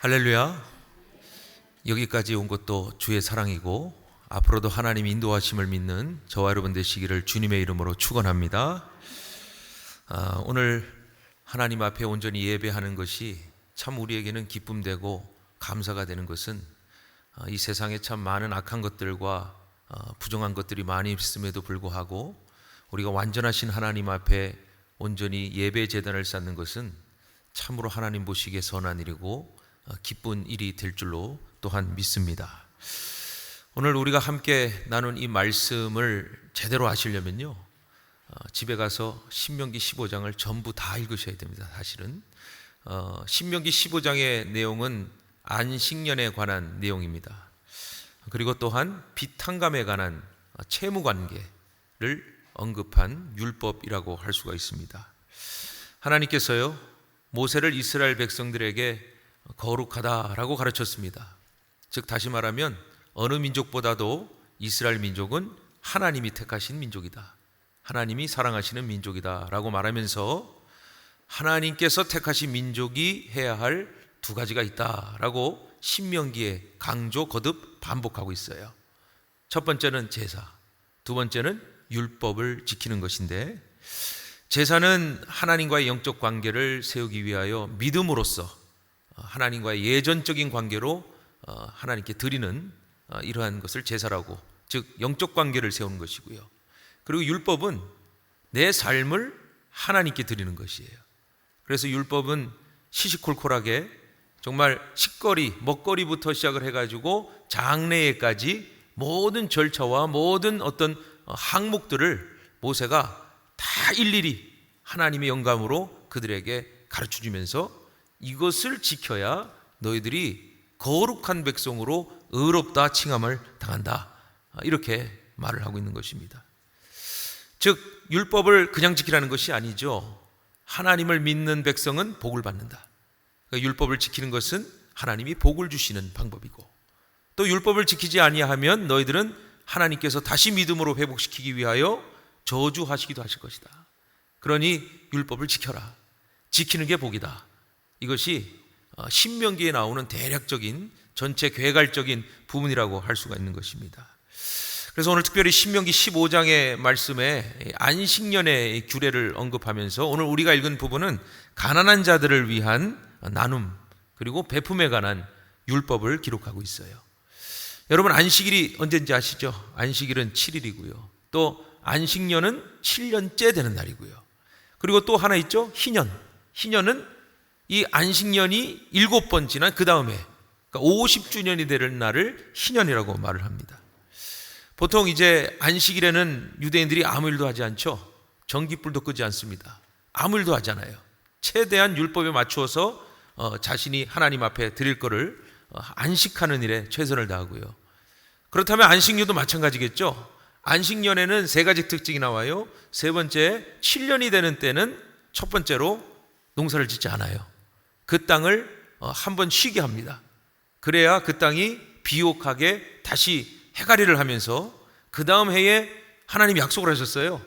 할렐루야. 여기까지 온 것도 주의 사랑이고 앞으로도 하나님 인도하심을 믿는 저와 여러분 되시기를 주님의 이름으로 축원합니다. 오늘 하나님 앞에 온전히 예배하는 것이 참 우리에게는 기쁨되고 감사가 되는 것은 이 세상에 참 많은 악한 것들과 부정한 것들이 많이 있음에도 불구하고 우리가 완전하신 하나님 앞에 온전히 예배 제단을 쌓는 것은 참으로 하나님 보시기에 선한 일이고 기쁜 일이 될 줄로 또한 믿습니다. 오늘 우리가 함께 나눈 이 말씀을 제대로 아시려면요, 집에 가서 신명기 15장을 전부 다 읽으셔야 됩니다. 사실은 신명기 15장의 내용은 안식년에 관한 내용입니다. 그리고 또한 비탕감에 관한 채무관계를 언급한 율법이라고 할 수가 있습니다. 하나님께서요, 모세를 이스라엘 백성들에게 거룩하다라고 가르쳤습니다. 즉 다시 말하면 어느 민족보다도 이스라엘 민족은 하나님이 택하신 민족이다, 하나님이 사랑하시는 민족이다 라고 말하면서 하나님께서 택하신 민족이 해야 할 두 가지가 있다라고 신명기에 강조 거듭 반복하고 있어요. 첫 번째는 제사, 두 번째는 율법을 지키는 것인데, 제사는 하나님과의 영적 관계를 세우기 위하여 믿음으로써 하나님과의 예전적인 관계로 하나님께 드리는 이러한 것을 제사라고, 즉 영적 관계를 세우는 것이고요. 그리고 율법은 내 삶을 하나님께 드리는 것이에요. 그래서 율법은 시시콜콜하게 정말 식거리, 먹거리부터 시작을 해가지고 장래에까지 모든 절차와 모든 어떤 항목들을 모세가 다 일일이 하나님의 영감으로 그들에게 가르쳐주면서 이것을 지켜야 너희들이 거룩한 백성으로 의롭다 칭함을 당한다, 이렇게 말을 하고 있는 것입니다. 즉 율법을 그냥 지키라는 것이 아니죠. 하나님을 믿는 백성은 복을 받는다. 그러니까 율법을 지키는 것은 하나님이 복을 주시는 방법이고, 또 율법을 지키지 아니하면 너희들은 하나님께서 다시 믿음으로 회복시키기 위하여 저주하시기도 하실 것이다. 그러니 율법을 지켜라. 지키는 게 복이다. 이것이 신명기에 나오는 대략적인 전체 괴갈적인 부분이라고 할 수가 있는 것입니다. 그래서 오늘 특별히 신명기 15장의 말씀에 안식년의 규례를 언급하면서 오늘 우리가 읽은 부분은 가난한 자들을 위한 나눔 그리고 베품에 관한 율법을 기록하고 있어요. 여러분, 안식일이 언제인지 아시죠? 안식일은 7일이고요. 또 안식년은 7년째 되는 날이고요. 그리고 또 하나 있죠? 희년. 희년은 이 안식년이 7번 지난 그 다음에, 그러니까 50주년이 되는 날을 희년이라고 말을 합니다. 보통 이제 안식일에는 유대인들이 아무 일도 하지 않죠. 전깃불도 끄지 않습니다. 아무 일도 하지 않아요. 최대한 율법에 맞추어서 자신이 하나님 앞에 드릴 거를 안식하는 일에 최선을 다하고요. 그렇다면 안식년도 마찬가지겠죠. 안식년에는 세 가지 특징이 나와요. 세 번째, 7년이 되는 때는 첫 번째로 농사를 짓지 않아요. 그 땅을 한번 쉬게 합니다. 그래야 그 땅이 비옥하게 다시 해가리를 하면서 그 다음 해에 하나님이 약속을 하셨어요.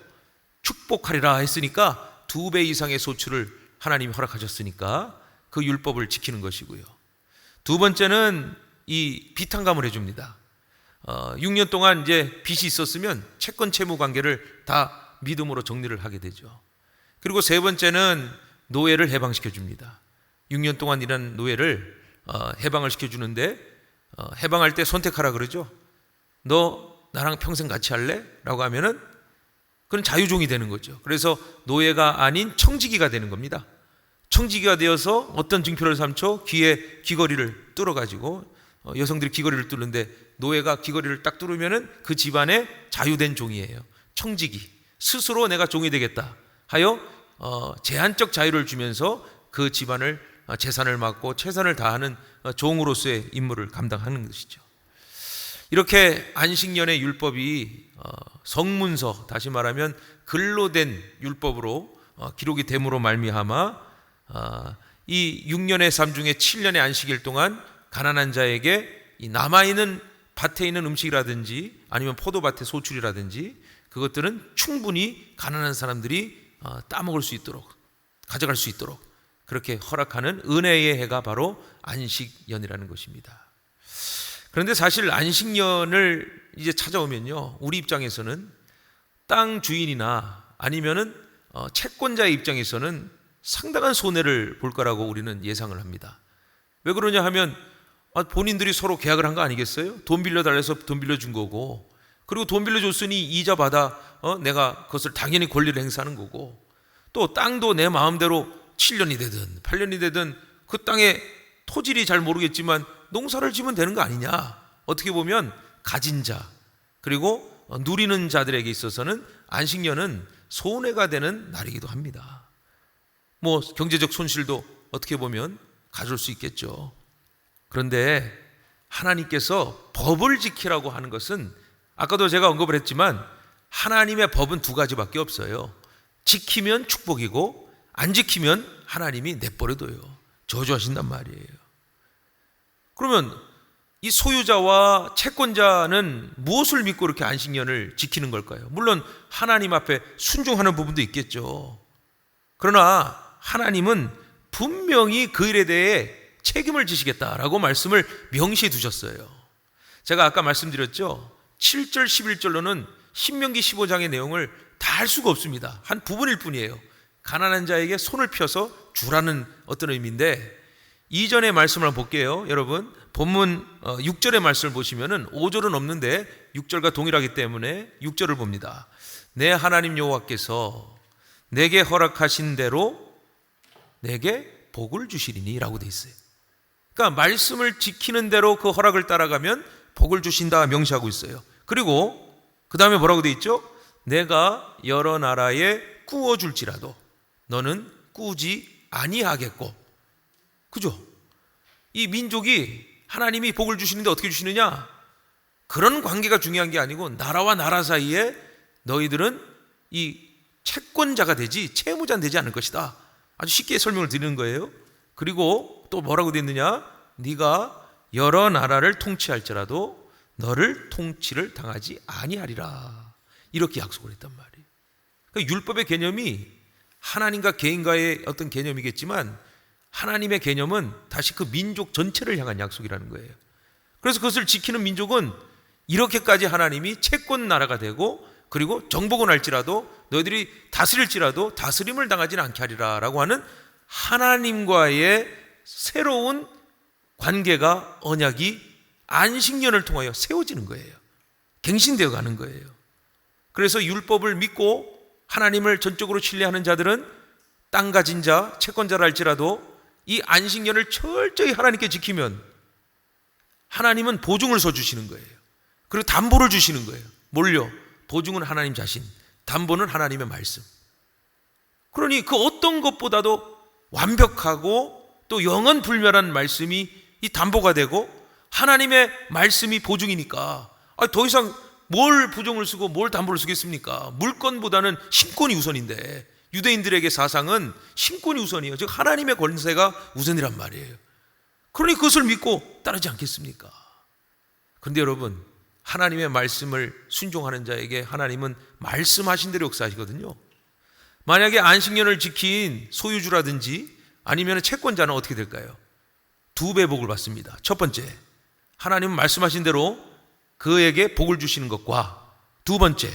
축복하리라 했으니까 2배 이상의 소출을 하나님이 허락하셨으니까 그 율법을 지키는 것이고요. 두 번째는 이 비탕감을 해줍니다. 6년 동안 이제 빚이 있었으면 채권 채무 관계를 다 믿음으로 정리를 하게 되죠. 그리고 세 번째는 노예를 해방시켜 줍니다. 6년 동안 일한 노예를 해방을 시켜주는데, 해방할 때 선택하라 그러죠. 너 나랑 평생 같이 할래? 라고 하면은 그건 자유종이 되는 거죠. 그래서 노예가 아닌 청지기가 되는 겁니다. 청지기가 되어서 어떤 징표를 삼죠? 귀에 귀걸이를 뚫어가지고, 여성들이 귀걸이를 뚫는데 노예가 귀걸이를 딱 뚫으면은 그 집안의 자유된 종이에요. 청지기. 스스로 내가 종이 되겠다 하여 제한적 자유를 주면서 그 집안을 재산을 맡고 최선을 다하는 종으로서의 임무를 감당하는 것이죠. 이렇게 안식년의 율법이 성문서, 다시 말하면 글로 된 율법으로 기록이 됨으로 말미암아 이 6년의 삶 중에 7년의 안식일 동안 가난한 자에게 이 남아있는 밭에 있는 음식이라든지 아니면 포도밭의 소출이라든지 그것들은 충분히 가난한 사람들이 따먹을 수 있도록, 가져갈 수 있도록 그렇게 허락하는 은혜의 해가 바로 안식년이라는 것입니다. 그런데 사실 안식년을 이제 찾아오면요, 우리 입장에서는 땅 주인이나 아니면은 채권자의 입장에서는 상당한 손해를 볼 거라고 우리는 예상을 합니다. 왜 그러냐 하면 본인들이 서로 계약을 한 거 아니겠어요? 돈 빌려달래서 돈 빌려준 거고, 그리고 돈 빌려줬으니 이자 받아 내가 그것을 당연히 권리를 행사하는 거고, 또 땅도 내 마음대로 7년이 되든 8년이 되든 그 땅의 토질이 잘 모르겠지만 농사를 지면 되는 거 아니냐. 어떻게 보면 가진 자 그리고 누리는 자들에게 있어서는 안식년은 손해가 되는 날이기도 합니다. 뭐 경제적 손실도 어떻게 보면 가져올 수 있겠죠. 그런데 하나님께서 법을 지키라고 하는 것은 아까도 제가 언급을 했지만 하나님의 법은 두 가지밖에 없어요. 지키면 축복이고 안 지키면 하나님이 내버려둬요. 저주하신단 말이에요. 그러면 이 소유자와 채권자는 무엇을 믿고 이렇게 안식년을 지키는 걸까요? 물론 하나님 앞에 순종하는 부분도 있겠죠. 그러나 하나님은 분명히 그 일에 대해 책임을 지시겠다라고 말씀을 명시해 두셨어요. 제가 아까 말씀드렸죠. 7절 11절로는 신명기 15장의 내용을 다 할 수가 없습니다. 한 부분일 뿐이에요. 가난한 자에게 손을 펴서 주라는 어떤 의미인데, 이전의 말씀을 한번 볼게요. 여러분 본문 6절의 말씀을 보시면은 5절은 없는데 6절과 동일하기 때문에 6절을 봅니다. 내 하나님 여호와께서 내게 허락하신 대로 내게 복을 주시리니 라고 돼 있어요. 그러니까 말씀을 지키는 대로 그 허락을 따라가면 복을 주신다 명시하고 있어요. 그리고 그 다음에 뭐라고 돼 있죠? 내가 여러 나라에 꾸어줄지라도 너는 꾸지 아니하겠고. 그죠? 이 민족이 하나님이 복을 주시는데 어떻게 주시느냐? 그런 관계가 중요한 게 아니고 나라와 나라 사이에 너희들은 이 채권자가 되지 채무자는 되지 않을 것이다. 아주 쉽게 설명을 드리는 거예요. 그리고 또 뭐라고 되어 있느냐? 네가 여러 나라를 통치할지라도 너를 통치를 당하지 아니하리라. 이렇게 약속을 했단 말이에요. 그러니까 율법의 개념이 하나님과 개인과의 어떤 개념이겠지만 하나님의 개념은 다시 그 민족 전체를 향한 약속이라는 거예요. 그래서 그것을 지키는 민족은 이렇게까지 하나님이 채권 나라가 되고, 그리고 정복은 할지라도 너희들이 다스릴지라도 다스림을 당하지는 않게 하리라 라고 하는 하나님과의 새로운 관계가, 언약이 안식년을 통하여 세워지는 거예요. 갱신되어 가는 거예요. 그래서 율법을 믿고 하나님을 전적으로 신뢰하는 자들은 땅 가진 자, 채권자라 할지라도 이 안식년을 철저히 하나님께 지키면 하나님은 보증을 서주시는 거예요. 그리고 담보를 주시는 거예요. 뭘요? 보증은 하나님 자신, 담보는 하나님의 말씀. 그러니 그 어떤 것보다도 완벽하고 또 영원불멸한 말씀이 이 담보가 되고 하나님의 말씀이 보증이니까 더 이상 뭘 보증을 쓰고 뭘 담보를 쓰겠습니까? 물건보다는 신권이 우선인데 유대인들에게 사상은 신권이 우선이에요. 즉 하나님의 권세가 우선이란 말이에요. 그러니 그것을 믿고 따르지 않겠습니까? 그런데 여러분, 하나님의 말씀을 순종하는 자에게 하나님은 말씀하신 대로 역사하시거든요. 만약에 안식년을 지킨 소유주라든지 아니면 채권자는 어떻게 될까요? 2배 복을 받습니다. 첫 번째, 하나님은 말씀하신 대로 그에게 복을 주시는 것과, 두 번째,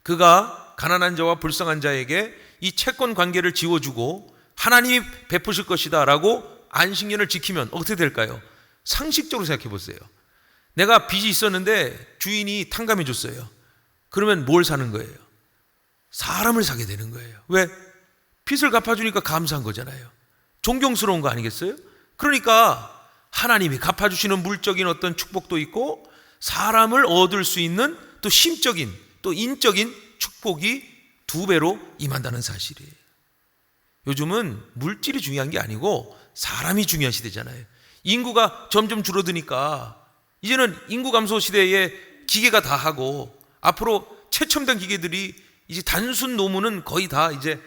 그가 가난한 자와 불쌍한 자에게 이 채권 관계를 지워주고 하나님이 베푸실 것이다 라고 안식년을 지키면 어떻게 될까요? 상식적으로 생각해 보세요. 내가 빚이 있었는데 주인이 탕감해 줬어요. 그러면 뭘 사는 거예요? 사람을 사게 되는 거예요. 왜? 빚을 갚아주니까 감사한 거잖아요. 존경스러운 거 아니겠어요? 그러니까 하나님이 갚아주시는 물적인 어떤 축복도 있고 사람을 얻을 수 있는 또 심적인 또 인적인 축복이 2배로 임한다는 사실이에요. 요즘은 물질이 중요한 게 아니고 사람이 중요한 시대잖아요. 인구가 점점 줄어드니까 이제는 인구 감소 시대에 기계가 다 하고, 앞으로 최첨단 기계들이 이제 단순 노무는 거의 다 이제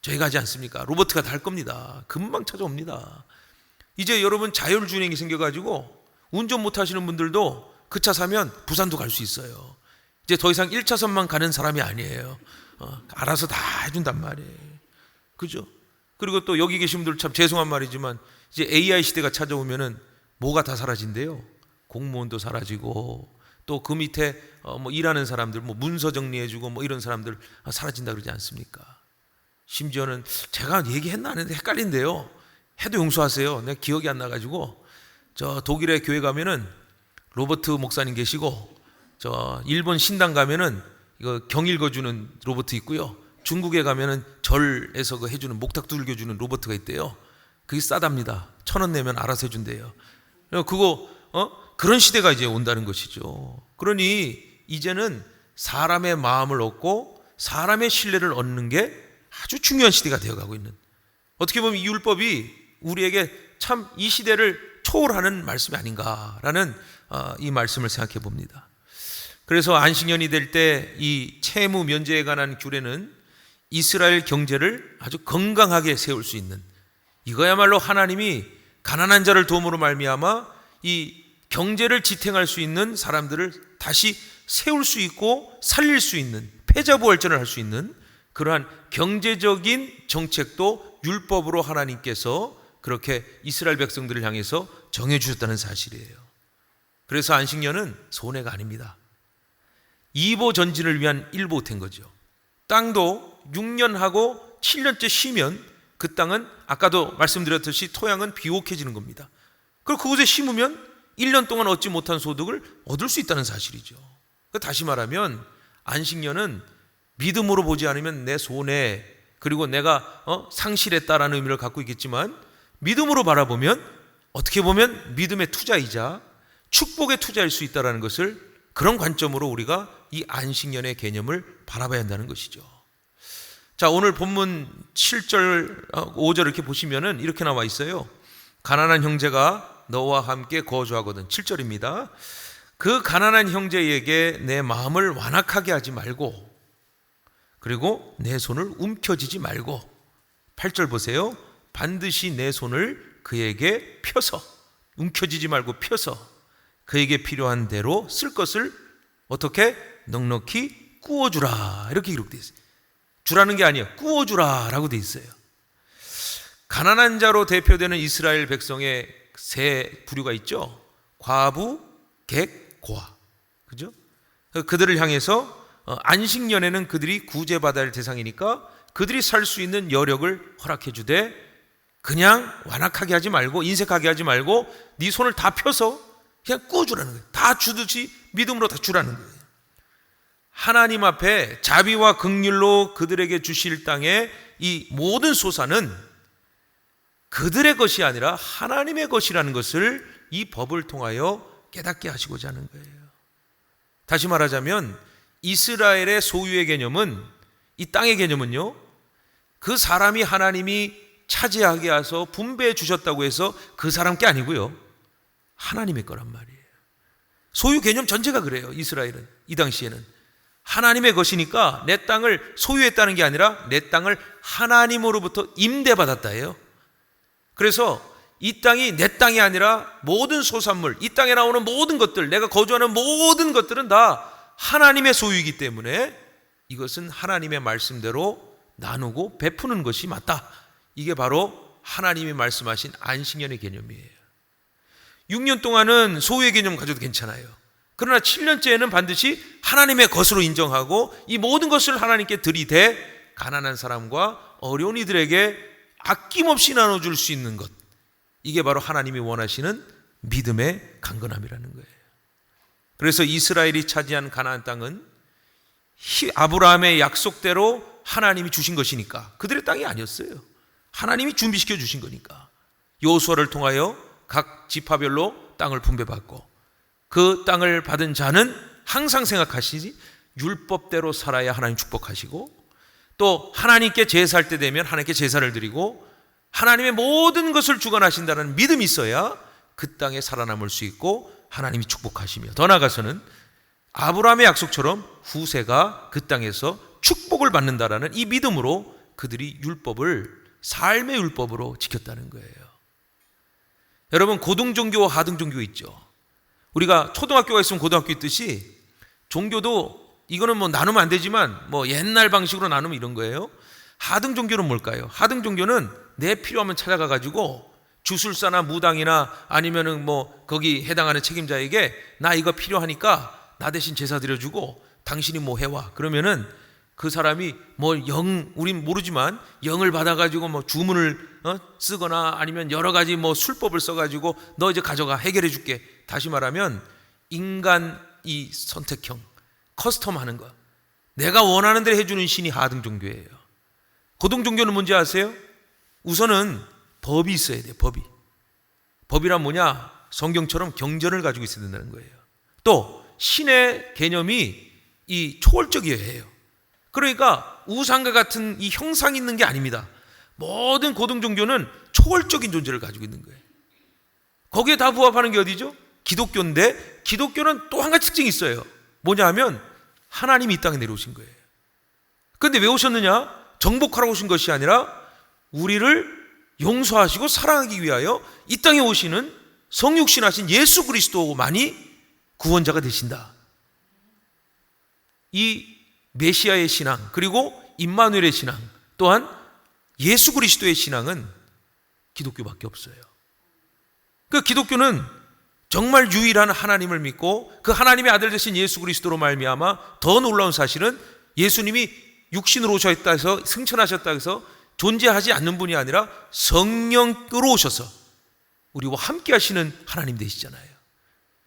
저희가 하지 않습니까? 로봇가 다 할 겁니다. 금방 찾아옵니다. 이제 여러분 자율주행이 생겨가지고 운전 못하시는 분들도 그 차 사면 부산도 갈 수 있어요. 이제 더 이상 1차선만 가는 사람이 아니에요. 알아서 다 해준단 말이에요. 그죠? 그리고 또 여기 계신 분들 참 죄송한 말이지만 이제 AI 시대가 찾아오면은 뭐가 다 사라진대요. 공무원도 사라지고 또 그 밑에 뭐 일하는 사람들, 뭐 문서 정리해주고 뭐 이런 사람들 사라진다 그러지 않습니까? 심지어는 제가 얘기했나 안 했는데 헷갈린데요. 해도 용서하세요. 내가 기억이 안 나가지고 저 독일의 교회 가면은 로버트 목사님 계시고 저 일본 신당 가면은 이거 경 읽어주는 로버트 있고요. 중국에 가면은 절에서 그 해주는 목탁 두들겨주는 로버트가 있대요. 그게 싸답니다. 1,000원 내면 알아서 해준대요. 그거 그런 시대가 이제 온다는 것이죠. 그러니 이제는 사람의 마음을 얻고 사람의 신뢰를 얻는 게 아주 중요한 시대가 되어가고 있는, 어떻게 보면 이 율법이 우리에게 참 이 시대를 초월하는 말씀이 아닌가라는 이 말씀을 생각해 봅니다. 그래서 안식년이 될 때 이 채무 면제에 관한 규례는 이스라엘 경제를 아주 건강하게 세울 수 있는, 이거야말로 하나님이 가난한 자를 도움으로 말미암아 이 경제를 지탱할 수 있는 사람들을 다시 세울 수 있고 살릴 수 있는, 패자부활전을 할 수 있는 그러한 경제적인 정책도 율법으로 하나님께서 그렇게 이스라엘 백성들을 향해서 정해주셨다는 사실이에요. 그래서 안식년은 손해가 아닙니다. 이보 전진을 위한 일보된 거죠. 땅도 6년 하고 7년째 쉬면 그 땅은 아까도 말씀드렸듯이 토양은 비옥해지는 겁니다. 그리고 그곳에 심으면 1년 동안 얻지 못한 소득을 얻을 수 있다는 사실이죠. 다시 말하면 안식년은 믿음으로 보지 않으면 내 손해, 그리고 내가 상실했다라는 의미를 갖고 있겠지만, 믿음으로 바라보면 어떻게 보면 믿음의 투자이자 축복의 투자일 수 있다는 것을, 그런 관점으로 우리가 이 안식년의 개념을 바라봐야 한다는 것이죠. 자, 오늘 본문 7절 5절 이렇게 보시면은 이렇게 나와 있어요. 가난한 형제가 너와 함께 거주하거든. 7절입니다. 그 가난한 형제에게 내 마음을 완악하게 하지 말고, 그리고 내 손을 움켜쥐지 말고. 8절 보세요. 반드시 내 손을 그에게 펴서, 움켜쥐지 말고 펴서 그에게 필요한 대로 쓸 것을 어떻게? 넉넉히 꾸어주라. 이렇게 기록되어 있어요. 주라는 게 아니에요. 꾸어주라 라고 되어 있어요. 가난한 자로 대표되는 이스라엘 백성의 세 부류가 있죠. 과부, 객, 고아. 그죠? 그들을 향해서 안식년에는 그들이 구제받아야 할 대상이니까 그들이 살 수 있는 여력을 허락해 주되, 그냥 완악하게 하지 말고 인색하게 하지 말고 네 손을 다 펴서 그냥 꾸어주라는 거예요. 다 주듯이 믿음으로 다 주라는 거예요. 하나님 앞에 자비와 긍휼로 그들에게 주실 땅의 이 모든 소산은 그들의 것이 아니라 하나님의 것이라는 것을 이 법을 통하여 깨닫게 하시고자 하는 거예요. 다시 말하자면 이스라엘의 소유의 개념은, 이 땅의 개념은요, 그 사람이 하나님이 차지하게 해서 분배해 주셨다고 해서 그 사람 게 아니고요, 하나님의 거란 말이에요. 소유 개념 전체가 그래요. 이스라엘은 이 당시에는 하나님의 것이니까 내 땅을 소유했다는 게 아니라 내 땅을 하나님으로부터 임대받았다예요. 그래서 이 땅이 내 땅이 아니라 모든 소산물, 이 땅에 나오는 모든 것들, 내가 거주하는 모든 것들은 다 하나님의 소유이기 때문에 이것은 하나님의 말씀대로 나누고 베푸는 것이 맞다. 이게 바로 하나님이 말씀하신 안식년의 개념이에요. 6년 동안은 소유의 개념 가져도 괜찮아요. 그러나 7년째에는 반드시 하나님의 것으로 인정하고 이 모든 것을 하나님께 들이대 가난한 사람과 어려운 이들에게 아낌없이 나눠줄 수 있는 것, 이게 바로 하나님이 원하시는 믿음의 강건함이라는 거예요. 그래서 이스라엘이 차지한 가나안 땅은 아브라함의 약속대로 하나님이 주신 것이니까, 그들의 땅이 아니었어요. 하나님이 준비시켜 주신 거니까 여호수아를 통하여 각 지파별로 땅을 분배받고, 그 땅을 받은 자는 항상 생각하시지 율법대로 살아야 하나님 축복하시고, 또 하나님께 제사할 때 되면 하나님께 제사를 드리고 하나님의 모든 것을 주관하신다는 믿음이 있어야 그 땅에 살아남을 수 있고 하나님이 축복하시며, 더 나아가서는 아브라함의 약속처럼 후세가 그 땅에서 축복을 받는다라는 이 믿음으로 그들이 율법을 삶의 율법으로 지켰다는 거예요. 여러분, 고등종교와 하등종교 있죠. 우리가 초등학교가 있으면 고등학교 있듯이 종교도 이거는 뭐 나누면 안 되지만 뭐 옛날 방식으로 나누면 이런 거예요. 하등 종교는 뭘까요? 하등 종교는 내 필요하면 찾아가 가지고 주술사나 무당이나 아니면은 뭐 거기 해당하는 책임자에게 나 이거 필요하니까 나 대신 제사 드려주고 당신이 뭐 해와. 그러면은 그 사람이 뭐 우린 모르지만 영을 받아가지고 뭐 주문을 쓰거나 아니면 여러 가지 뭐 술법을 써가지고 너 이제 가져가 해결해 줄게. 다시 말하면 인간 이 선택형 커스텀 하는 거, 내가 원하는 대로 해주는 신이 하등 종교예요. 고등 종교는 뭔지 아세요? 우선은 법이 있어야 돼요. 법이란 뭐냐? 성경처럼 경전을 가지고 있어야 된다는 거예요. 또 신의 개념이 이 초월적이어야 해요. 그러니까 우상과 같은 이 형상이 있는 게 아닙니다. 모든 고등 종교는 초월적인 존재를 가지고 있는 거예요. 거기에 다 부합하는 게 어디죠? 기독교인데 기독교는 또 한 가지 특징이 있어요. 뭐냐 하면 하나님이 이 땅에 내려오신 거예요. 그런데 왜 오셨느냐? 정복하러 오신 것이 아니라 우리를 용서하시고 사랑하기 위하여 이 땅에 오시는 성육신하신 예수 그리스도만이 구원자가 되신다. 이 메시아의 신앙 그리고 임마누엘의 신앙 또한 예수 그리스도의 신앙은 기독교밖에 없어요. 그 기독교는 정말 유일한 하나님을 믿고 그 하나님의 아들 되신 예수 그리스도로 말미암아 더 놀라운 사실은 예수님이 육신으로 오셨다 해서 승천하셨다 해서 존재하지 않는 분이 아니라 성령으로 오셔서 우리와 함께 하시는 하나님 되시잖아요.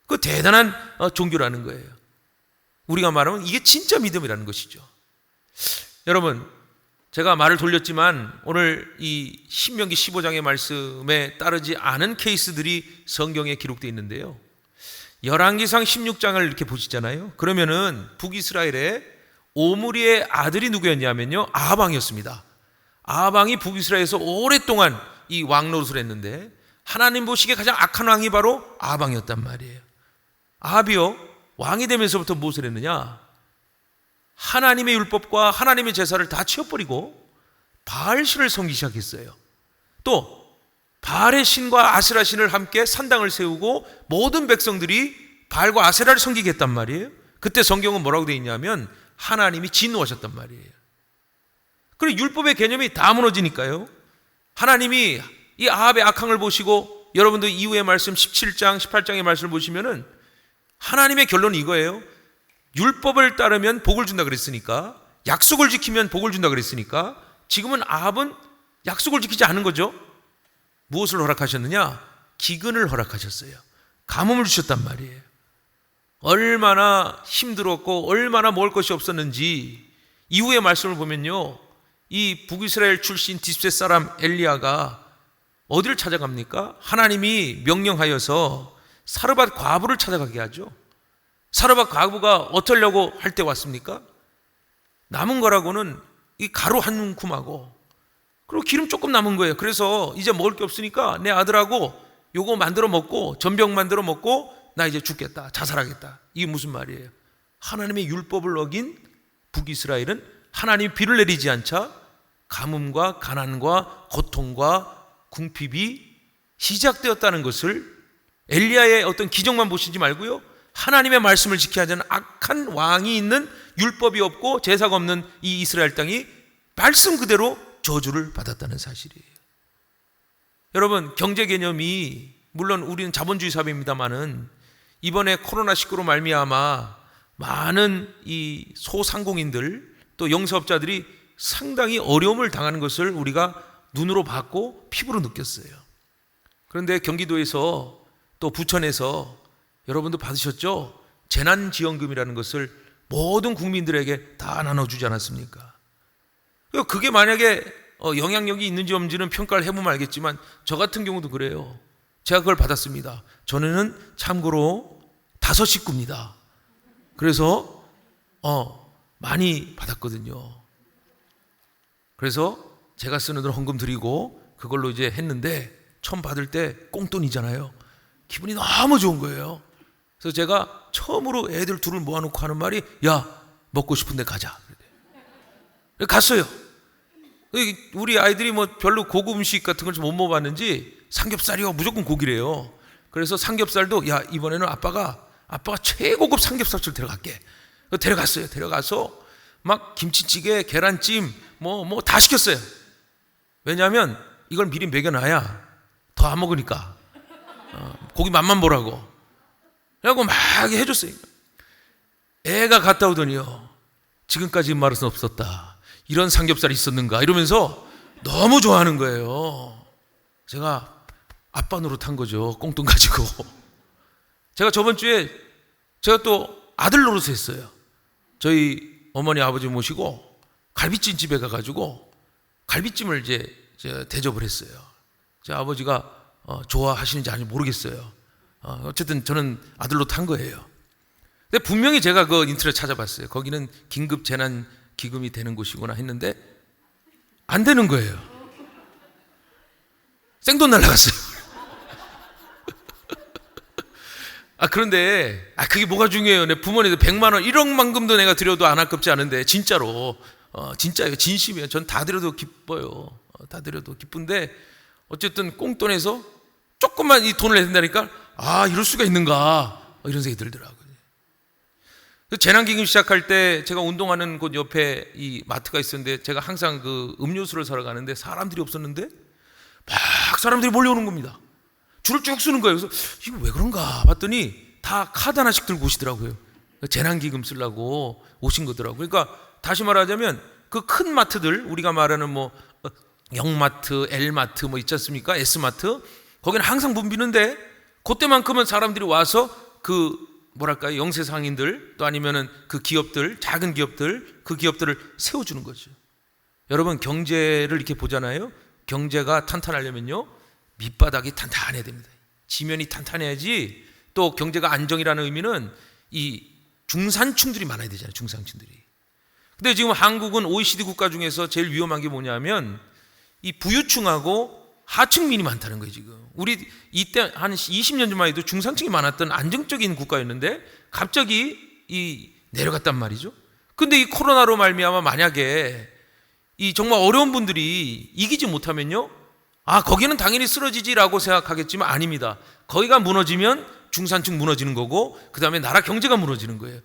그 대단한 종교라는 거예요. 우리가 말하면 이게 진짜 믿음이라는 것이죠. 여러분, 제가 말을 돌렸지만 오늘 이 신명기 15장의 말씀에 따르지 않은 케이스들이 성경에 기록되어 있는데요. 열왕기상 16장을 이렇게 보시잖아요. 그러면은 북이스라엘의 오므리의 아들이 누구였냐면요, 아합왕이었습니다. 아합왕이 북이스라엘에서 오랫동안 이 왕노릇을 했는데 하나님 보시기에 가장 악한 왕이 바로 아합왕이었단 말이에요. 아합이요, 왕이 되면서부터 무엇을 했느냐? 하나님의 율법과 하나님의 제사를 다 치워버리고 바알신을 섬기기 시작했어요. 또 바알의 신과 아세라 신을 함께 산당을 세우고 모든 백성들이 바알과 아세라를 섬기게 했단 말이에요. 그때 성경은 뭐라고 되어 있냐면 하나님이 진노하셨단 말이에요. 그리고 율법의 개념이 다 무너지니까요, 하나님이 이 아합의 악행을 보시고, 여러분들 이후의 말씀 17장 18장의 말씀을 보시면은 하나님의 결론은 이거예요. 율법을 따르면 복을 준다 그랬으니까, 약속을 지키면 복을 준다 그랬으니까 지금은 아합은 약속을 지키지 않은 거죠. 무엇을 허락하셨느냐? 기근을 허락하셨어요. 가뭄을 주셨단 말이에요. 얼마나 힘들었고 얼마나 먹을 것이 없었는지 이후의 말씀을 보면요, 이 북이스라엘 출신 디스페 사람 엘리야가 어디를 찾아갑니까? 하나님이 명령하여서 사르밧 과부를 찾아가게 하죠. 사르밧 과부가 어쩌려고 할 때 왔습니까? 남은 거라고는 이 가루 한 움큼하고 그리고 기름 조금 남은 거예요. 그래서 이제 먹을 게 없으니까 내 아들하고 요거 만들어 먹고 전병 만들어 먹고 나 이제 죽겠다, 자살하겠다. 이게 무슨 말이에요? 하나님의 율법을 어긴 북이스라엘은 하나님이 비를 내리지 않자 가뭄과 가난과 고통과 궁핍이 시작되었다는 것을 엘리야의 어떤 기적만 보시지 말고요, 하나님의 말씀을 지켜야 하는 악한 왕이 있는, 율법이 없고 제사가 없는 이 이스라엘 땅이 말씀 그대로 저주를 받았다는 사실이에요. 여러분, 경제 개념이, 물론 우리는 자본주의 사회입니다만은 이번에 코로나19로 말미암아 많은 이 소상공인들 또 영세업자들이 상당히 어려움을 당하는 것을 우리가 눈으로 봤고 피부로 느꼈어요. 그런데 경기도에서 또 부천에서 여러분도 받으셨죠? 재난지원금이라는 것을 모든 국민들에게 다 나눠주지 않았습니까? 그게 만약에 영향력이 있는지 없는지는 평가를 해보면 알겠지만 저 같은 경우도 그래요. 제가 그걸 받았습니다. 저는 참고로 5 식구입니다. 그래서 많이 받았거든요. 그래서 제가 쓰는 돈 헌금 드리고 그걸로 이제 했는데 처음 받을 때 꽁돈이잖아요. 기분이 너무 좋은 거예요. 그래서 제가 처음으로 애들 둘을 모아놓고 하는 말이, 야, 먹고 싶은데 가자. 갔어요. 우리 아이들이 뭐 별로 고급 음식 같은 걸 좀 못 먹어봤는지 삼겹살이요, 무조건 고기래요. 그래서 삼겹살도, 야, 이번에는 아빠가 최고급 삼겹살을 데려갈게. 데려갔어요. 데려가서 막 김치찌개, 계란찜 뭐 다 시켰어요. 왜냐하면 이걸 미리 먹여놔야 더 안 먹으니까 고기 맛만 보라고. 그래갖고 막 해줬어요. 애가 갔다 오더니요, 지금까지 말할 수 없었다, 이런 삼겹살이 있었는가 이러면서 너무 좋아하는 거예요. 제가 아빠 노릇한 거죠. 꽁돈 가지고. 제가 저번 주에 제가 또 아들 노릇을 했어요. 저희 어머니 아버지 모시고 갈비찜 집에 가가지고 갈비찜을 이제 대접을 했어요. 제 아버지가 좋아하시는지 아닌지 모르겠어요. 어쨌든 저는 아들 노릇 한 거예요. 근데 분명히 제가 그 인터넷 찾아봤어요. 거기는 긴급 재난 기금이 되는 곳이구나 했는데 안 되는 거예요. 생돈 날라갔어요. 그런데 그게 뭐가 중요해요. 내 부모님들 100만 원, 1억만큼도 내가 드려도 안 아깝지 않은데, 진짜로 진짜예요. 진심이에요. 전 다 드려도 기뻐요. 다 드려도 기쁜데 어쨌든 꽁돈에서 조금만 이 돈을 내야 된다니까 이럴 수가 있는가 이런 생각이 들더라고요. 재난기금 시작할 때 제가 운동하는 곳 옆에 이 마트가 있었는데, 제가 항상 그 음료수를 사러 가는데 사람들이 없었는데 막 사람들이 몰려오는 겁니다. 줄을 쭉 서는 거예요. 그래서 이거 왜 그런가 봤더니 다 카드 하나씩 들고 오시더라고요. 재난기금 쓰려고 오신 거더라고요. 그러니까 다시 말하자면 그 큰 마트들, 우리가 말하는 뭐 영마트, L마트 뭐 있지 않습니까? S마트, 거기는 항상 붐비는데 그때만큼은 사람들이 와서 그 뭐랄까요, 영세 상인들, 또 아니면은 그 기업들, 작은 기업들, 그 기업들을 세워주는 거죠. 여러분, 경제를 이렇게 보잖아요. 경제가 탄탄하려면요, 밑바닥이 탄탄해야 됩니다. 지면이 탄탄해야지. 또 경제가 안정이라는 의미는 이 중산층들이 많아야 되잖아요. 중산층들이. 근데 지금 한국은 OECD 국가 중에서 제일 위험한 게 뭐냐면 이 부유층하고 하층민이 많다는 거예요. 지금 우리 이때 한 20년 전만 해도 중산층이 많았던 안정적인 국가였는데 갑자기 이 내려갔단 말이죠. 근데 이 코로나로 말미암아 만약에 이 정말 어려운 분들이 이기지 못하면요, 거기는 당연히 쓰러지지라고 생각하겠지만 아닙니다. 거기가 무너지면 중산층 무너지는 거고, 그 다음에 나라 경제가 무너지는 거예요.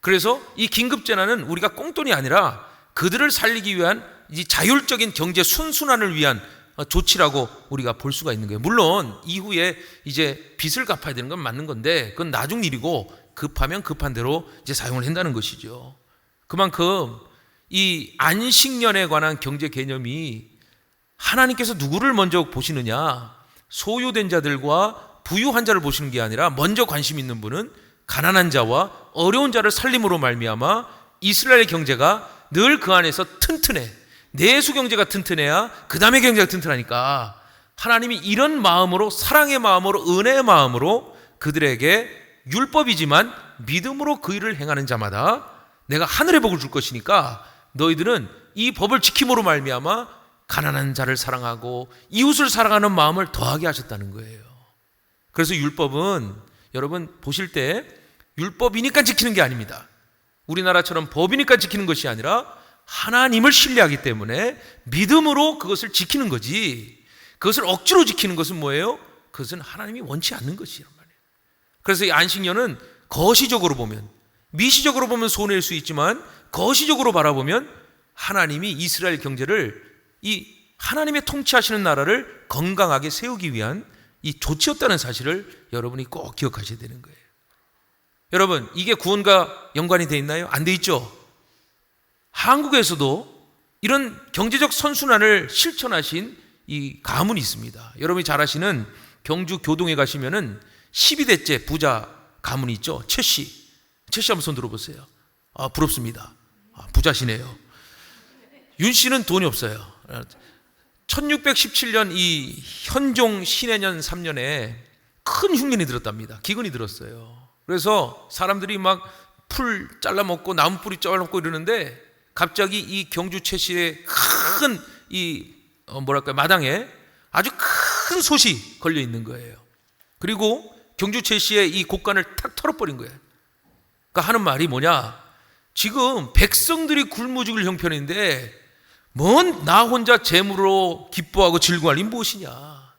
그래서 이 긴급재난은 우리가 꽁돈이 아니라 그들을 살리기 위한 이 자율적인 경제 순순환을 위한 조치라고 우리가 볼 수가 있는 거예요. 물론 이후에 이제 빚을 갚아야 되는 건 맞는 건데 그건 나중 일이고, 급하면 급한 대로 이제 사용을 한다는 것이죠. 그만큼 이 안식년에 관한 경제 개념이 하나님께서 누구를 먼저 보시느냐, 소유된 자들과 부유한 자를 보시는 게 아니라 먼저 관심 있는 분은 가난한 자와 어려운 자를 살림으로 말미암아 이스라엘 경제가 늘 그 안에서 튼튼해. 내수 경제가 튼튼해야 그 다음에 경제가 튼튼하니까 하나님이 이런 마음으로, 사랑의 마음으로, 은혜의 마음으로 그들에게 율법이지만 믿음으로 그 일을 행하는 자마다 내가 하늘의 복을 줄 것이니까 너희들은 이 법을 지킴으로 말미암아 가난한 자를 사랑하고 이웃을 사랑하는 마음을 더하게 하셨다는 거예요. 그래서 율법은 여러분 보실 때 율법이니까 지키는 게 아닙니다. 우리나라처럼 법이니까 지키는 것이 아니라 하나님을 신뢰하기 때문에 믿음으로 그것을 지키는 거지, 그것을 억지로 지키는 것은 뭐예요? 그것은 하나님이 원치 않는 것이란 말이에요. 그래서 이 안식년은 거시적으로 보면, 미시적으로 보면 손해일 수 있지만 거시적으로 바라보면 하나님이 이스라엘 경제를, 이 하나님의 통치하시는 나라를 건강하게 세우기 위한 이 조치였다는 사실을 여러분이 꼭 기억하셔야 되는 거예요. 여러분, 이게 구원과 연관이 돼 있나요? 안 돼 있죠. 한국에서도 이런 경제적 선순환을 실천하신 이 가문이 있습니다. 여러분이 잘 아시는 경주 교동에 가시면은 12대째 부자 가문이 있죠. 최씨 한번 손 들어보세요. 부럽습니다. 부자시네요. 윤 씨는 돈이 없어요. 1617년 이 현종 신해년 3년에 큰 흉년이 들었답니다. 기근이 들었어요. 그래서 사람들이 막 풀 잘라 먹고 나무 뿌리 잘라 먹고 이러는데 갑자기 이 경주 최씨의 큰 이 마당에 아주 큰 솥이 걸려 있는 거예요. 그리고 경주 최씨의 이 곳간을 탁 털어버린 거예요. 그러니까 하는 말이 뭐냐? 지금 백성들이 굶어 죽을 형편인데 뭔 나 혼자 재물로 기뻐하고 즐거워할 일 무엇이냐?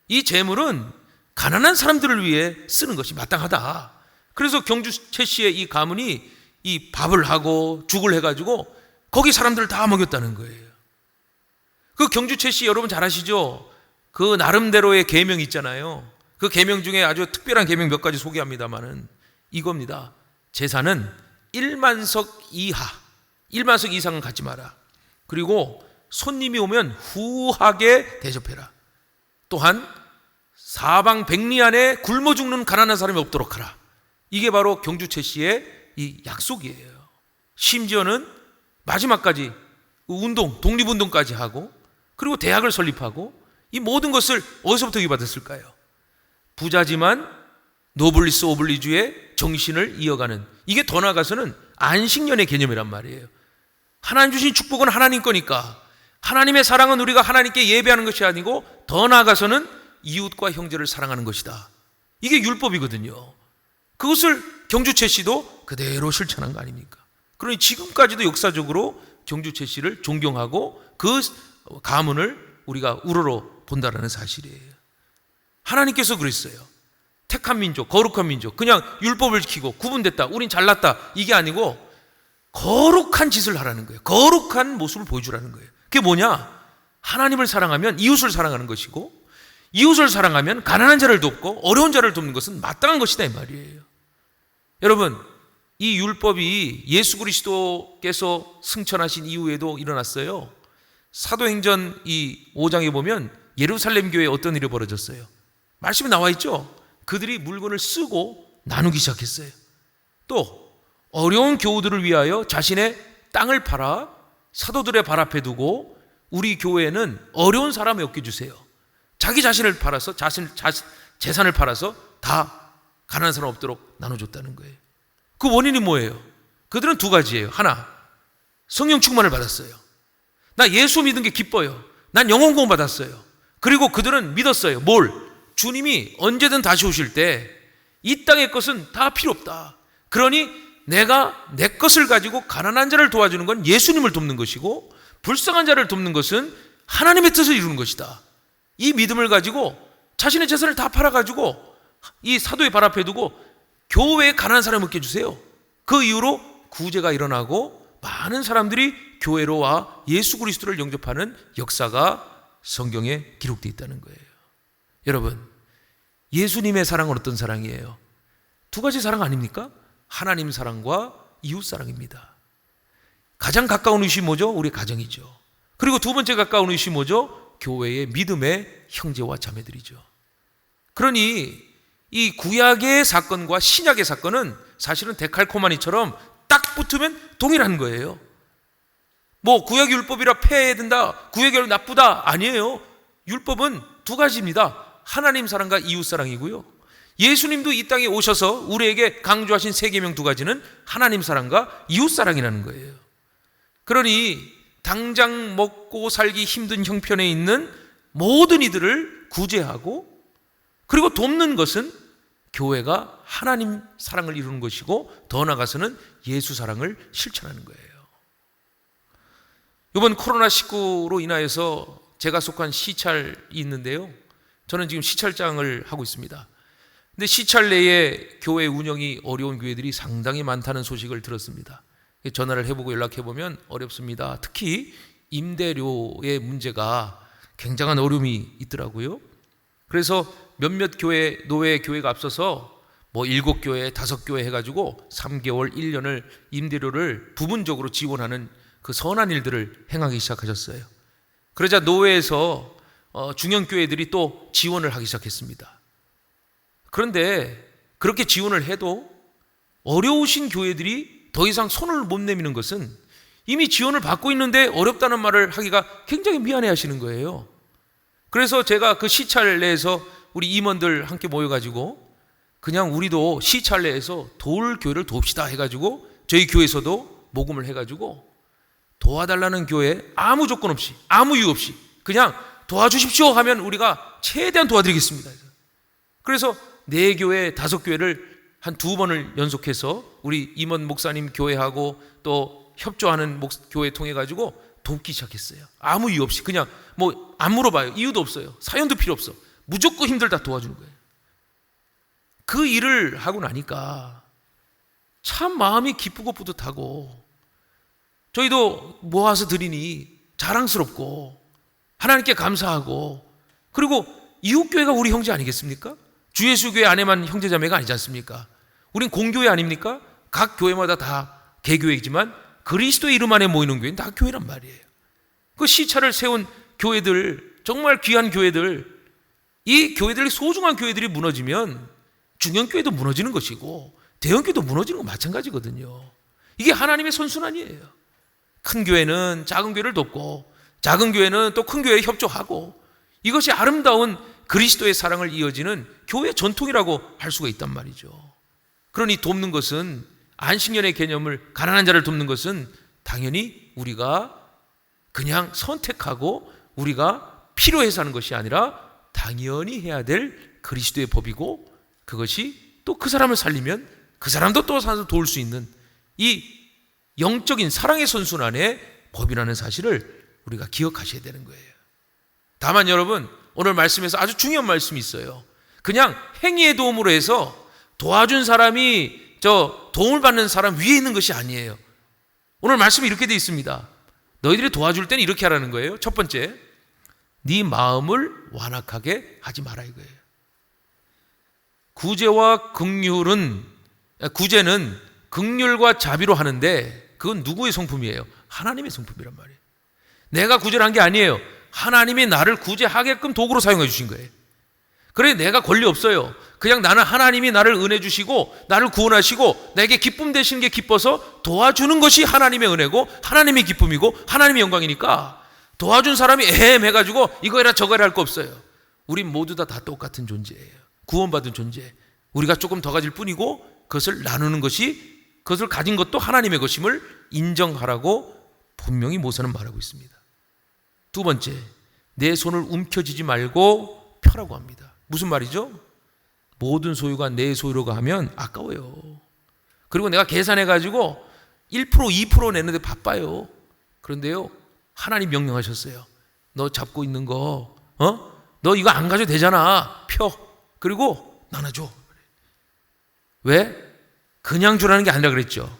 이 재물은 가난한 사람들을 위해 쓰는 것이 마땅하다. 그래서 경주 최씨의 이 가문이 이 밥을 하고 죽을 해가지고 거기 사람들을 다 먹였다는 거예요. 그 경주 최씨 여러분 잘 아시죠? 그 나름대로의 계명 있잖아요. 그 계명 중에 아주 특별한 계명 몇 가지 소개합니다만은 이겁니다. 제사는 1만석 이하, 1만석 이상은 갖지 마라. 그리고 손님이 오면 후하게 대접해라. 또한 사방 백리 안에 굶어 죽는 가난한 사람이 없도록 하라. 이게 바로 경주 최씨의 이 약속이에요. 심지어는 마지막까지 운동, 독립운동까지 하고 그리고 대학을 설립하고 이 모든 것을 어디서부터 이어받았을까요? 부자지만 노블리스 오블리주의 정신을 이어가는, 이게 더 나아가서는 안식년의 개념이란 말이에요. 하나님 주신 축복은 하나님 거니까 하나님의 사랑은 우리가 하나님께 예배하는 것이 아니고 더 나아가서는 이웃과 형제를 사랑하는 것이다. 이게 율법이거든요. 그것을 경주 최씨도 그대로 실천한 거 아닙니까? 그러니 지금까지도 역사적으로 경주 최씨를 존경하고 그 가문을 우리가 우러러 본다라는 사실이에요. 하나님께서 그랬어요. 택한 민족, 거룩한 민족, 그냥 율법을 지키고 구분됐다, 우린 잘났다, 이게 아니고 거룩한 짓을 하라는 거예요. 거룩한 모습을 보여주라는 거예요. 그게 뭐냐? 하나님을 사랑하면 이웃을 사랑하는 것이고, 이웃을 사랑하면 가난한 자를 돕고 어려운 자를 돕는 것은 마땅한 것이다 이 말이에요. 여러분, 이 율법이 예수 그리스도께서 승천하신 이후에도 일어났어요. 사도행전 이 5장에 보면 예루살렘 교회에 어떤 일이 벌어졌어요? 말씀에 나와 있죠. 그들이 물건을 쓰고 나누기 시작했어요. 또 어려운 교우들을 위하여 자신의 땅을 팔아 사도들의 발 앞에 두고 우리 교회는 어려운 사람을 엮여주세요. 자기 자신을 팔아서 재산을 팔아서 다 가난한 사람 없도록 나눠줬다는 거예요. 그 원인이 뭐예요? 그들은 두 가지예요. 하나, 성령 충만을 받았어요. 나 예수 믿은 게 기뻐요. 난 영혼 구원 받았어요. 그리고 그들은 믿었어요. 뭘? 주님이 언제든 다시 오실 때 이 땅의 것은 다 필요 없다. 그러니 내가 내 것을 가지고 가난한 자를 도와주는 건 예수님을 돕는 것이고 불쌍한 자를 돕는 것은 하나님의 뜻을 이루는 것이다. 이 믿음을 가지고 자신의 재산을 다 팔아가지고 이 사도의 발 앞에 두고 교회에 가난한 사람을 맡겨주세요. 그 이후로 구제가 일어나고 많은 사람들이 교회로 와 예수 그리스도를 영접하는 역사가 성경에 기록되어 있다는 거예요. 여러분, 예수님의 사랑은 어떤 사랑이에요? 두 가지 사랑 아닙니까? 하나님 사랑과 이웃 사랑입니다. 가장 가까운 이웃이 뭐죠? 우리 가정이죠. 그리고 두 번째 가까운 이웃이 뭐죠? 교회의 믿음의 형제와 자매들이죠. 그러니 이 구약의 사건과 신약의 사건은 사실은 데칼코마니처럼 딱 붙으면 동일한 거예요. 뭐 구약 율법이라 폐해야 된다, 구약 율법 나쁘다, 아니에요. 율법은 두 가지입니다. 하나님 사랑과 이웃 사랑이고요. 예수님도 이 땅에 오셔서 우리에게 강조하신 세 계명 두 가지는 하나님 사랑과 이웃 사랑이라는 거예요. 그러니 당장 먹고 살기 힘든 형편에 있는 모든 이들을 구제하고 그리고 돕는 것은 교회가 하나님 사랑을 이루는 것이고 더 나아가서는 예수 사랑을 실천하는 거예요. 이번 코로나19로 인하여서 제가 속한 시찰이 있는데요. 저는 지금 시찰장을 하고 있습니다. 근데 시찰 내에 교회 운영이 어려운 교회들이 상당히 많다는 소식을 들었습니다. 전화를 해보고 연락해보면 어렵습니다. 특히 임대료의 문제가 굉장한 어려움이 있더라고요. 그래서 몇몇 교회, 노회 교회가 앞서서 뭐 7교회, 5교회 해가지고 3개월, 1년을 임대료를 부분적으로 지원하는 그 선한 일들을 행하기 시작하셨어요. 그러자 노회에서 중형교회들이 또 지원을 하기 시작했습니다. 그런데 그렇게 지원을 해도 어려우신 교회들이 더 이상 손을 못 내미는 것은 이미 지원을 받고 있는데 어렵다는 말을 하기가 굉장히 미안해 하시는 거예요. 그래서 제가 그 시찰 내에서 우리 임원들 함께 모여가지고 그냥 우리도 시찰 내에서 도울 교회를 돕시다 해가지고 저희 교회에서도 모금을 해가지고 도와달라는 교회 아무 조건 없이 아무 이유 없이 그냥 도와주십시오 하면 우리가 최대한 도와드리겠습니다. 그래서 4교회, 5교회를 한 2번을 연속해서 우리 임원 목사님 교회하고 또 협조하는 교회 통해 가지고 돕기 시작했어요. 아무 이유 없이 그냥 뭐 안 물어봐요. 이유도 없어요. 사연도 필요 없어. 무조건 힘들다 도와주는 거예요. 그 일을 하고 나니까 참 마음이 기쁘고 뿌듯하고 저희도 모아서 드리니 자랑스럽고 하나님께 감사하고, 그리고 이웃교회가 우리 형제 아니겠습니까? 주 예수 교회 안에만 형제자매가 아니지 않습니까? 우린 공교회 아닙니까? 각 교회마다 다 개교회이지만 그리스도의 이름 안에 모이는 교회는 다 교회란 말이에요. 그 시차를 세운 교회들, 정말 귀한 교회들, 이 교회들이 소중한 교회들이 무너지면 중형교회도 무너지는 것이고 대형교회도 무너지는 건 마찬가지거든요. 이게 하나님의 선순환이에요. 큰 교회는 작은 교회를 돕고 작은 교회는 또 큰 교회에 협조하고, 이것이 아름다운 그리스도의 사랑을 이어지는 교회의 전통이라고 할 수가 있단 말이죠. 그러니 돕는 것은, 안식년의 개념을, 가난한 자를 돕는 것은 당연히 우리가 그냥 선택하고 우리가 필요해서 하는 것이 아니라 당연히 해야 될 그리스도의 법이고, 그것이 또 그 사람을 살리면 그 사람도 또 살아서 도울 수 있는 이 영적인 사랑의 선순환의 법이라는 사실을 우리가 기억하셔야 되는 거예요. 다만 여러분, 오늘 말씀에서 아주 중요한 말씀이 있어요. 그냥 행위의 도움으로 해서 도와준 사람이 도움을 받는 사람 위에 있는 것이 아니에요. 오늘 말씀이 이렇게 되어 있습니다. 너희들이 도와줄 때는 이렇게 하라는 거예요. 첫 번째, 네 마음을 완악하게 하지 마라 이거예요. 구제는 긍휼과 자비로 하는데 그건 누구의 성품이에요? 하나님의 성품이란 말이에요. 내가 구제를 한 게 아니에요. 하나님이 나를 구제하게끔 도구로 사용해 주신 거예요. 그래, 내가 권리 없어요. 그냥 나는 하나님이 나를 은혜 주시고 나를 구원하시고 내게 기쁨 되시는 게 기뻐서 도와주는 것이 하나님의 은혜고 하나님의 기쁨이고 하나님의 영광이니까, 도와준 사람이 해가지고 이거 해라 저거 해라 할 거 없어요. 우린 모두 다 똑같은 존재예요. 구원받은 존재. 우리가 조금 더 가질 뿐이고, 그것을 나누는 것이, 그것을 가진 것도 하나님의 것임을 인정하라고 분명히 모세는 말하고 있습니다. 두 번째, 내 손을 움켜쥐지 말고 펴라고 합니다. 무슨 말이죠? 모든 소유가 내 소유로가 하면 아까워요. 그리고 내가 계산해가지고 1% 2% 내는데 바빠요. 그런데요, 하나님 명령하셨어요. 너 잡고 있는 거, 너 이거 안 가져도 되잖아. 펴. 그리고 나눠줘. 왜? 그냥 주라는 게 아니라 그랬죠.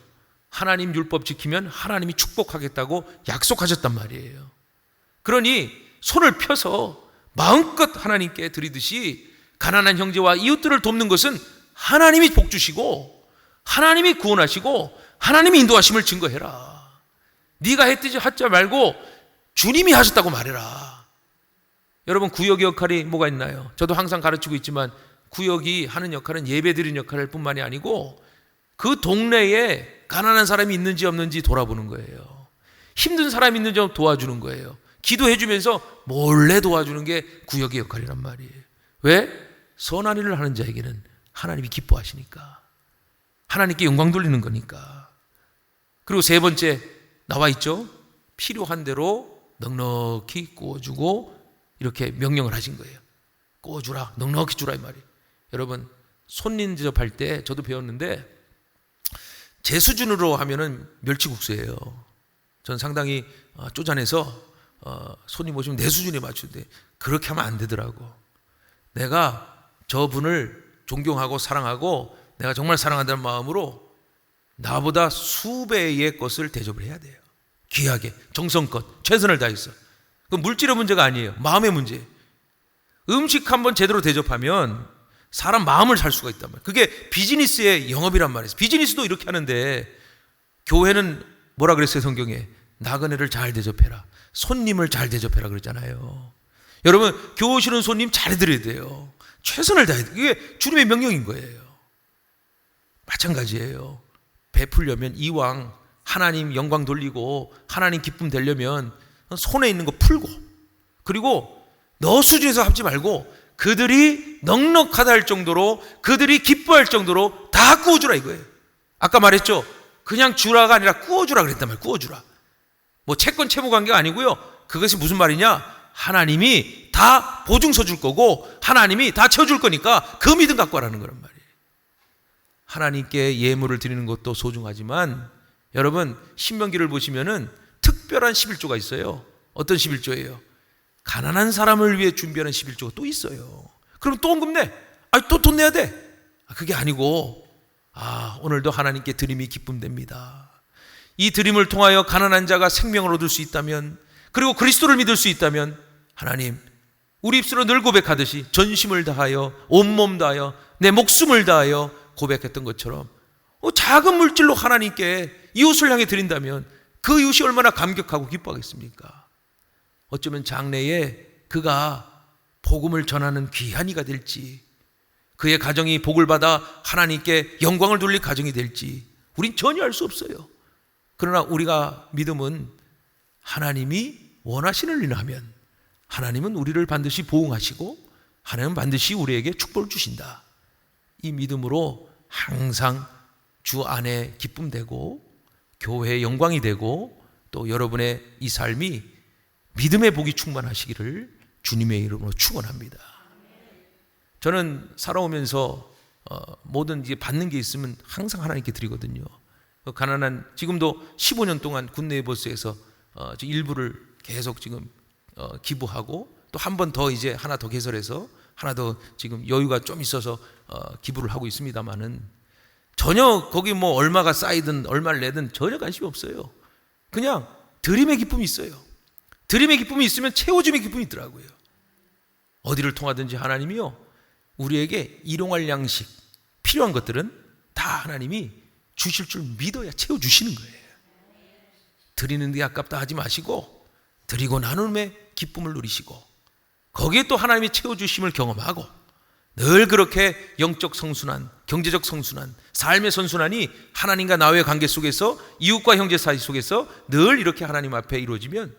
하나님 율법 지키면 하나님이 축복하겠다고 약속하셨단 말이에요. 그러니 손을 펴서 마음껏 하나님께 드리듯이 가난한 형제와 이웃들을 돕는 것은 하나님이 복 주시고 하나님이 구원하시고 하나님이 인도하심을 증거해라. 네가 했듯이 하지 말고 주님이 하셨다고 말해라. 여러분, 구역의 역할이 뭐가 있나요? 저도 항상 가르치고 있지만 구역이 하는 역할은 예배드리는 역할 뿐만이 아니고 그 동네에 가난한 사람이 있는지 없는지 돌아보는 거예요. 힘든 사람이 있는지 도와주는 거예요. 기도해 주면서 몰래 도와주는 게 구역의 역할이란 말이에요. 왜? 선한 일을 하는 자에게는 하나님이 기뻐하시니까, 하나님께 영광 돌리는 거니까. 그리고 세 번째 나와 있죠. 필요한 대로 넉넉히 구워주고 이렇게 명령을 하신 거예요. 구워주라, 넉넉히 주라 이 말이에요. 여러분, 손님 대접할 때 저도 배웠는데 제 수준으로 하면은 멸치국수예요. 전 상당히 쪼잔해서 손님 오시면 내 수준에 맞추는데 그렇게 하면 안 되더라고. 내가 저분을 존경하고 사랑하고 내가 정말 사랑한다는 마음으로 나보다 수배의 것을 대접을 해야 돼요. 귀하게, 정성껏, 최선을 다해서. 그건 물질의 문제가 아니에요. 마음의 문제예요. 음식 한번 제대로 대접하면 사람 마음을 살 수가 있단 말이에요. 그게 비즈니스의 영업이란 말이에요. 비즈니스도 이렇게 하는데, 교회는 뭐라 그랬어요? 성경에 나그네를 잘 대접해라, 손님을 잘 대접해라 그러잖아요. 여러분, 교회 오시는 손님 잘해드려야 돼요. 최선을 다해야 돼요. 이게 주님의 명령인 거예요. 마찬가지예요. 베풀려면 이왕 하나님 영광 돌리고 하나님 기쁨 되려면 손에 있는 거 풀고, 그리고 너 수준에서 하지 말고 그들이 넉넉하다 할 정도로, 그들이 기뻐할 정도로 다 구워주라 이거예요. 아까 말했죠. 그냥 주라가 아니라 구워주라 그랬단 말이에요. 구워주라. 뭐 채권 채무 관계가 아니고요. 그것이 무슨 말이냐? 하나님이 다 보증서 줄 거고 하나님이 다 채워줄 거니까 그 믿음 갖고 하라는 거란 말이에요. 하나님께 예물을 드리는 것도 소중하지만 여러분, 신명기를 보시면은 특별한 11조가 있어요. 어떤 11조예요? 가난한 사람을 위해 준비하는 11조가 또 있어요. 그럼 또 헌금 내. 또 돈 내야 돼. 그게 아니고 오늘도 하나님께 드림이 기쁨됩니다. 이 드림을 통하여 가난한 자가 생명을 얻을 수 있다면, 그리고 그리스도를 믿을 수 있다면, 하나님, 우리 입술로 늘 고백하듯이 전심을 다하여 온몸 다하여 내 목숨을 다하여 고백했던 것처럼 작은 물질로 하나님께 이웃을 향해 드린다면 그 이웃이 얼마나 감격하고 기뻐하겠습니까? 어쩌면 장래에 그가 복음을 전하는 귀한 이가 될지, 그의 가정이 복을 받아 하나님께 영광을 돌릴 가정이 될지 우린 전혀 알 수 없어요. 그러나 우리가 믿음은 하나님이 원하시는 일을 하면 하나님은 우리를 반드시 보응하시고 하나님은 반드시 우리에게 축복을 주신다. 이 믿음으로 항상 주 안에 기쁨 되고 교회의 영광이 되고 또 여러분의 이 삶이 믿음의 복이 충만하시기를 주님의 이름으로 축원합니다. 저는 살아오면서 뭐든 이제 받는 게 있으면 항상 하나님께 드리거든요. 가난한, 지금도 15년 동안 굿네이버스에서 일부를 계속 지금 기부하고 또 한 번 더 이제 하나 더 개설해서 하나 더 지금 여유가 좀 있어서 기부를 하고 있습니다만은 전혀 거기 뭐 얼마가 쌓이든 얼마를 내든 전혀 관심이 없어요. 그냥 드림의 기쁨이 있어요. 드림의 기쁨이 있으면 채워줌의 기쁨이 있더라고요. 어디를 통하든지 하나님이요, 우리에게 일용할 양식, 필요한 것들은 다 하나님이 주실 줄 믿어야 채워주시는 거예요. 드리는 데 아깝다 하지 마시고 드리고 나눔의 기쁨을 누리시고 거기에 또 하나님이 채워주심을 경험하고 늘 그렇게 영적 성순환, 경제적 성순환, 삶의 선순환이 하나님과 나의 관계 속에서, 이웃과 형제 사이 속에서 늘 이렇게 하나님 앞에 이루어지면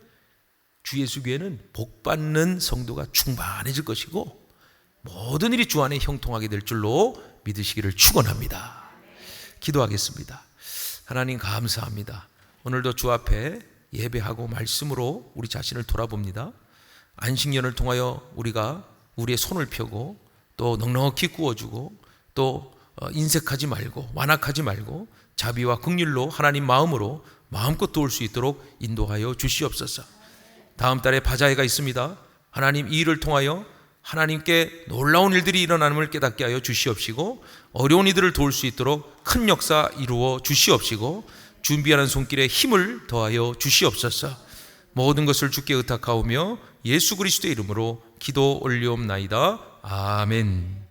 주 예수 교회는 복받는 성도가 충만해질 것이고 모든 일이 주 안에 형통하게 될 줄로 믿으시기를 축원합니다. 기도하겠습니다. 하나님 감사합니다. 오늘도 주 앞에 예배하고 말씀으로 우리 자신을 돌아봅니다. 안식년을 통하여 우리가 우리의 손을 펴고 또 넉넉히 구워주고 또 인색하지 말고 완악하지 말고 자비와 긍휼로 하나님 마음으로 마음껏 도울 수 있도록 인도하여 주시옵소서. 다음 달에 바자회가 있습니다. 하나님 이 일을 통하여 하나님께 놀라운 일들이 일어나는 깨닫게 하여 주시옵시고 어려운 이들을 도울 수 있도록 큰 역사 이루어 주시옵시고 준비하는 손길에 힘을 더하여 주시옵소서. 모든 것을 주께 의탁하오며 예수 그리스도의 이름으로 기도 올리옵나이다. 아멘.